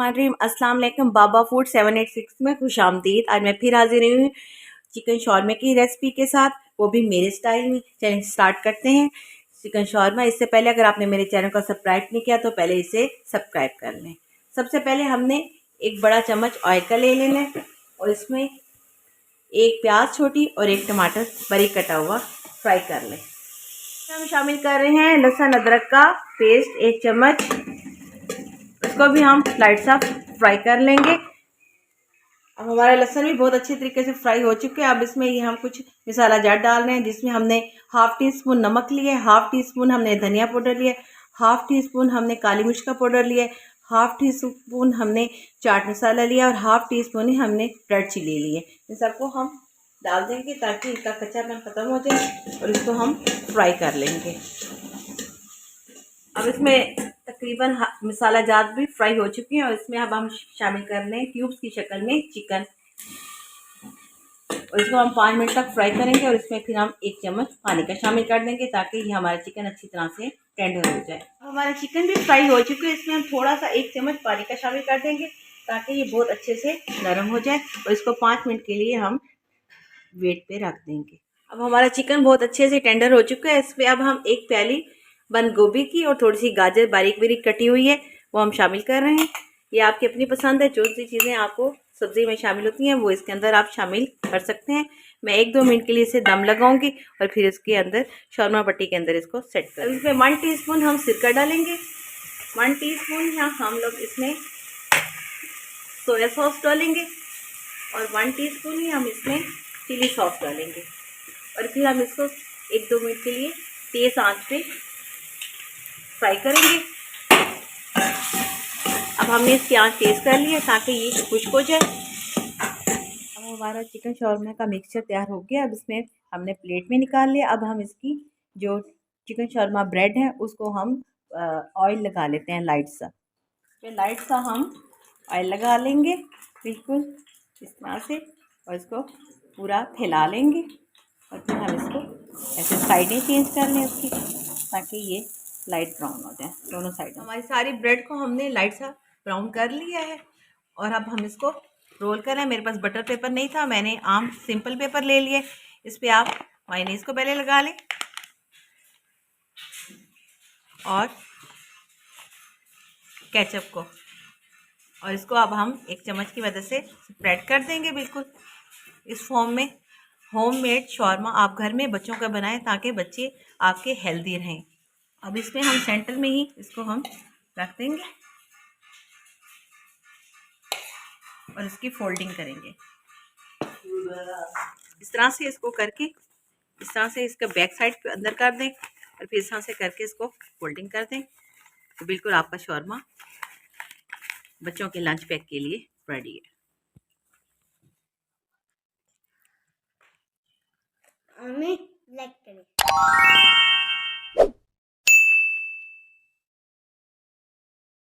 बिस्मिल्लाहिर्रहमानिर्रहीम। अस्सलाम वालेकुम। बाबा फूड 786 में खुशामदीद। आज मैं फिर हाजिर हुई हूँ चिकन शॉर्मा की रेसिपी के साथ, वो भी मेरे स्टाइल में। चलिए स्टार्ट करते हैं चिकन शॉर्मा। इससे पहले अगर आपने मेरे चैनल को सब्सक्राइब नहीं किया तो पहले इसे सब्सक्राइब कर लें। सबसे पहले हमने एक बड़ा चम्मच ऑयल का ले लेना है और इसमें एक प्याज छोटी और एक टमाटर बारीक कटा हुआ फ्राई कर लें। हम शामिल कर रहे हैं लहसुन अदरक का पेस्ट 1 चम्मच। इसको भी हम लाइट सा फ्राई कर लेंगे। अब हमारा लहसुन भी बहुत अच्छे तरीके से फ्राई हो चुके हैं। अब इसमें ये हम कुछ मसाला जार डाल रहे हैं, जिसमें हमने हाफ टी स्पून नमक लिए, हाफ टी स्पून हमने धनिया पाउडर लिया, हाफ टी स्पून हमने काली मिर्च का पाउडर लिया, हाफ टी स्पून हमने चाट मसाला लिया और हाफ टी स्पून ही हमने रेड चिली लिए। इन सबको हम डाल देंगे ताकि इसका कच्चापन ख़त्म हो जाए और इसको हम फ्राई कर लेंगे। अब इसमें तकरीबन मसाला जात भी फ्राई हो चुकी हैं और इसमें अब हम शामिल कर लें क्यूब्स की शक्ल में चिकन और इसको हम 5 मिनट तक फ्राई करेंगे और इसमें फिर हम 1 चम्मच पानी का शामिल कर देंगे ताकि ये हमारा चिकन अच्छी तरह से टेंडर हो जाए। हमारा चिकन भी फ्राई हो चुके हैं। इसमें हम थोड़ा सा 1 चम्मच पानी का शामिल कर देंगे ताकि ये बहुत अच्छे से नरम हो जाए और इसको 5 मिनट के लिए हम वेट पे रख देंगे। अब हमारा चिकन बहुत अच्छे से टेंडर हो चुका है। इसमें अब हम एक प्याली बंद गोभी की और थोड़ी सी गाजर बारीक बारीक कटी हुई है वो हम शामिल कर रहे हैं। ये आपकी अपनी पसंद है, जो सी चीज़ें आपको सब्ज़ी में शामिल होती हैं वो इसके अंदर आप शामिल कर सकते हैं। मैं 1-2 मिनट के लिए इसे दम लगाऊंगी और फिर इसके अंदर शौरमा पट्टी के अंदर इसको सेट कर। इसमें 1 टीस्पून हम सिरका डालेंगे, 1 टीस्पून यहाँ हम लोग इसमें सोया सॉस डालेंगे और 1 टीस्पून ही हम इसमें चिली सॉस डालेंगे और फिर हम इसको 1-2 मिनट के लिए तेज़ आंच पे फ्राई करेंगे। अब हमने इसकी आंच तेज़ कर ली है ताकि ये खुश्क हो जाए। अब हमारा चिकन शॉर्मा का मिक्सचर तैयार हो गया। अब इसमें हमने प्लेट में निकाल लिया। अब हम इसकी जो चिकन शॉर्मा ब्रेड है उसको हम ऑयल लगा लेते हैं लाइट सा। तो लाइट सा हम ऑयल लगा लेंगे बिल्कुल इस तरह से और इसको पूरा फैला लेंगे और फिर हम इसको ऐसे साइडें चेंज कर लें इसकी ताकि ये लाइट ब्राउन हो जाए दोनों साइड। हमारी सारी ब्रेड को हमने लाइट सा ब्राउन कर लिया है और अब हम इसको रोल कर रहे हैं। मेरे पास बटर पेपर नहीं था, मैंने आम सिंपल पेपर ले लिए। इस पर आप मायोनीज को पहले लगा लें और केचप को और इसको अब हम 1 चम्मच की मदद से स्प्रेड कर देंगे बिल्कुल इस फॉर्म में। होममेड शॉर्मा आप घर में बच्चों का बनाएं ताकि बच्चे आपके हेल्दी रहें। अब इसमें हम सेंटर में ही इसको हम रख देंगे और इसकी फोल्डिंग करेंगे इस तरह से। इसको करके इस तरह से इसका बैक साइड पे अंदर कर दें और फिर इस तरह से करके इसको फोल्डिंग कर दें तो बिल्कुल आपका शॉर्मा बच्चों के लंच पैक के लिए रेडी है। हमें लाइक करें।